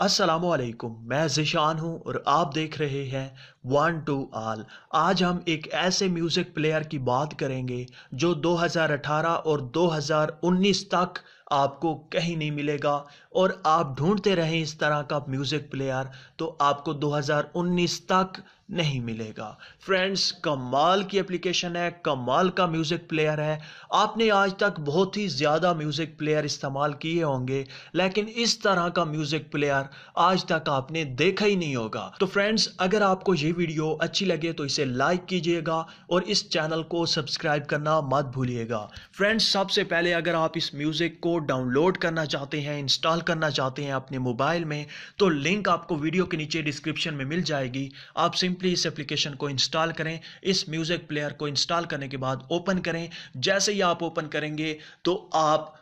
अस्सलामुअलैकुम, मैं ज़िशान हूँ और आप देख रहे हैं वन टू आल। आज हम एक ऐसे म्यूज़िक प्लेयर की बात करेंगे जो 2018 और 2019 तक आपको कहीं नहीं मिलेगा और आप ढूंढते रहें इस तरह का म्यूज़िक प्लेयर तो आपको 2019 तक नहीं मिलेगा। फ्रेंड्स, कमाल की एप्लीकेशन है, कमाल का म्यूज़िक प्लेयर है। आपने आज तक बहुत ही ज़्यादा म्यूज़िक प्लेयर इस्तेमाल किए होंगे, लेकिन इस तरह का म्यूज़िक प्लेयर आज तक आपने देखा ही नहीं होगा। तो फ्रेंड्स, अगर आपको ये वीडियो अच्छी लगे तो इसे लाइक कीजिएगा और इस चैनल को सब्सक्राइब करना मत भूलिएगा। फ्रेंड्स, सबसे पहले अगर आप इस म्यूज़िक को डाउनलोड करना चाहते हैं, इंस्टॉल करना चाहते हैं अपने मोबाइल में, तो लिंक आपको वीडियो के नीचे डिस्क्रिप्शन में मिल जाएगी। आप सिंपली इस एप्लीकेशन को इंस्टॉल करें। इस म्यूज़िक प्लेयर को इंस्टॉल करने के बाद ओपन करें। जैसे ही आप ओपन करेंगे तो आप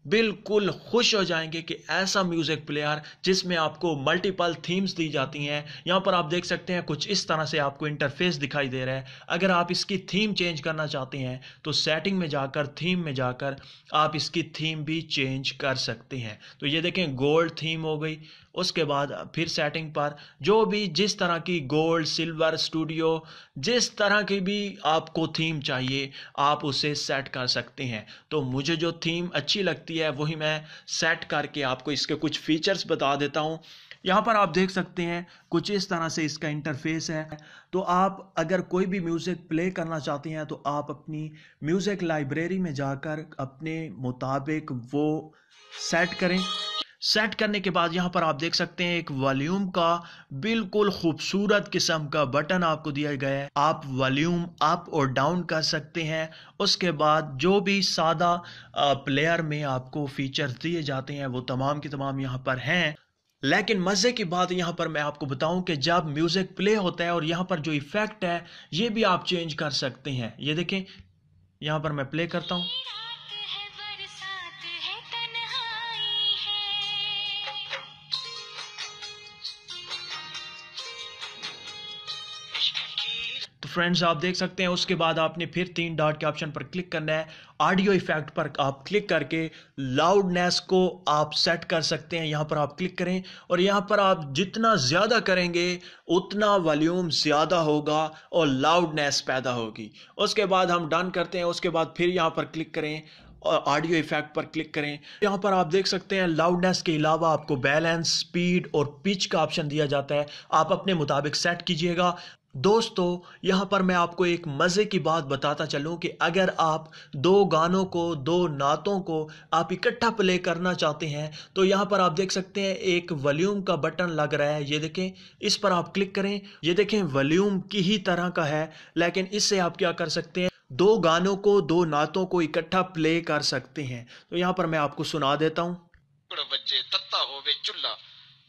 बिल्कुल खुश हो जाएंगे कि ऐसा म्यूज़िक प्लेयर जिसमें आपको मल्टीपल थीम्स दी जाती हैं। यहाँ पर आप देख सकते हैं कुछ इस तरह से आपको इंटरफेस दिखाई दे रहा है। अगर आप इसकी थीम चेंज करना चाहते हैं तो सेटिंग में जाकर, थीम में जाकर आप इसकी थीम भी चेंज कर सकते हैं। तो ये देखें, गोल्ड थीम हो गई। उसके बाद फिर सेटिंग पर जो भी जिस तरह की गोल्ड, सिल्वर, स्टूडियो, जिस तरह की भी आपको थीम चाहिए आप उसे सेट कर सकते हैं। तो मुझे जो थीम अच्छी लगती है वही मैं सेट करके आपको इसके कुछ फीचर्स बता देता हूं। यहाँ पर आप देख सकते हैं कुछ इस तरह से इसका इंटरफेस है। तो आप अगर कोई भी म्यूज़िक प्ले करना चाहते हैं तो आप अपनी म्यूज़िक लाइब्रेरी में जाकर अपने मुताबिक वो सेट करें। सेट करने के बाद यहाँ पर आप देख सकते हैं एक वॉल्यूम का बिल्कुल खूबसूरत किस्म का बटन आपको दिया गया है। आप वॉल्यूम अप और डाउन कर सकते हैं। उसके बाद जो भी सादा प्लेयर में आपको फीचर्स दिए जाते हैं वो तमाम की तमाम यहाँ पर हैं। लेकिन मज़े की बात यहाँ पर मैं आपको बताऊं कि जब म्यूज़िक प्ले होता है और यहाँ पर जो इफ़ेक्ट है ये भी आप चेंज कर सकते हैं। ये देखें, यहाँ पर मैं प्ले करता हूँ। तो फ्रेंड्स, आप देख सकते हैं उसके बाद आपने फिर 3 डॉट के ऑप्शन पर क्लिक करना है। ऑडियो इफेक्ट पर आप क्लिक करके लाउडनेस को आप सेट कर सकते हैं। यहाँ पर आप क्लिक करें और यहाँ पर आप जितना ज़्यादा करेंगे उतना वॉल्यूम ज़्यादा होगा और लाउडनेस पैदा होगी। उसके बाद हम डन करते हैं। उसके बाद फिर यहाँ पर क्लिक करें और ऑडियो इफेक्ट पर क्लिक करें। यहाँ पर आप देख सकते हैं लाउडनेस के अलावा आपको बैलेंस, स्पीड और पिच का ऑप्शन दिया जाता है। आप अपने मुताबिक सेट कीजिएगा। दोस्तों, यहाँ पर मैं आपको एक मज़े की बात बताता चलूँ कि अगर आप दो गानों को, दो नातों को आप इकट्ठा प्ले करना चाहते हैं तो यहाँ पर आप देख सकते हैं एक वॉल्यूम का बटन लग रहा है। ये देखें, इस पर आप क्लिक करें। ये देखें, वॉल्यूम की ही तरह का है, लेकिन इससे आप क्या कर सकते हैं, दो गानों को, दो नातों को इकट्ठा प्ले कर सकते हैं। तो यहाँ पर मैं आपको सुना देता हूँ। बच्चे तत्ता होवे चुल्ला,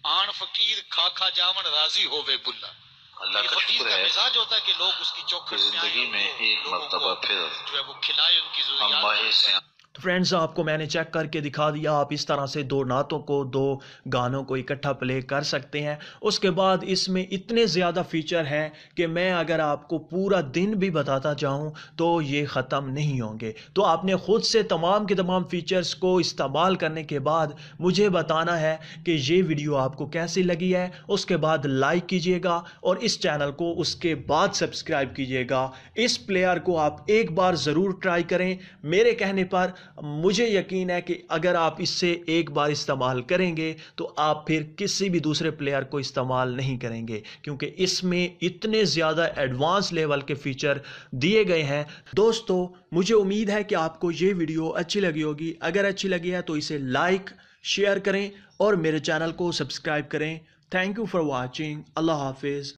आन फकीर खा खा जावन राजी होवे बुल्ला। अल्लाह का शुक्र है मिजाज होता है कि लोग उसकी चौखट जिंदगी में एक मर्तबा फिर जो है वो खिलाए उनकी हम बाहे से। तो फ्रेंड्स, आपको मैंने चेक करके दिखा दिया। आप इस तरह से दो नातों को, दो गानों को इकट्ठा प्ले कर सकते हैं। उसके बाद इसमें इतने ज़्यादा फीचर हैं कि मैं अगर आपको पूरा दिन भी बताता जाऊं तो ये ख़त्म नहीं होंगे। तो आपने ख़ुद से तमाम के तमाम फीचर्स को इस्तेमाल करने के बाद मुझे बताना है कि ये वीडियो आपको कैसी लगी है। उसके बाद लाइक कीजिएगा और इस चैनल को उसके बाद सब्सक्राइब कीजिएगा। इस प्लेयर को आप एक बार ज़रूर ट्राई करें। मेरे कहने पर मुझे यकीन है कि अगर आप इससे एक बार इस्तेमाल करेंगे तो आप फिर किसी भी दूसरे प्लेयर को इस्तेमाल नहीं करेंगे, क्योंकि इसमें इतने ज़्यादा एडवांस लेवल के फीचर दिए गए हैं। दोस्तों, मुझे उम्मीद है कि आपको ये वीडियो अच्छी लगी होगी। अगर अच्छी लगी है तो इसे लाइक, शेयर करें और मेरे चैनल को सब्सक्राइब करें। Thank you for watching. अल्लाह हाफिज़।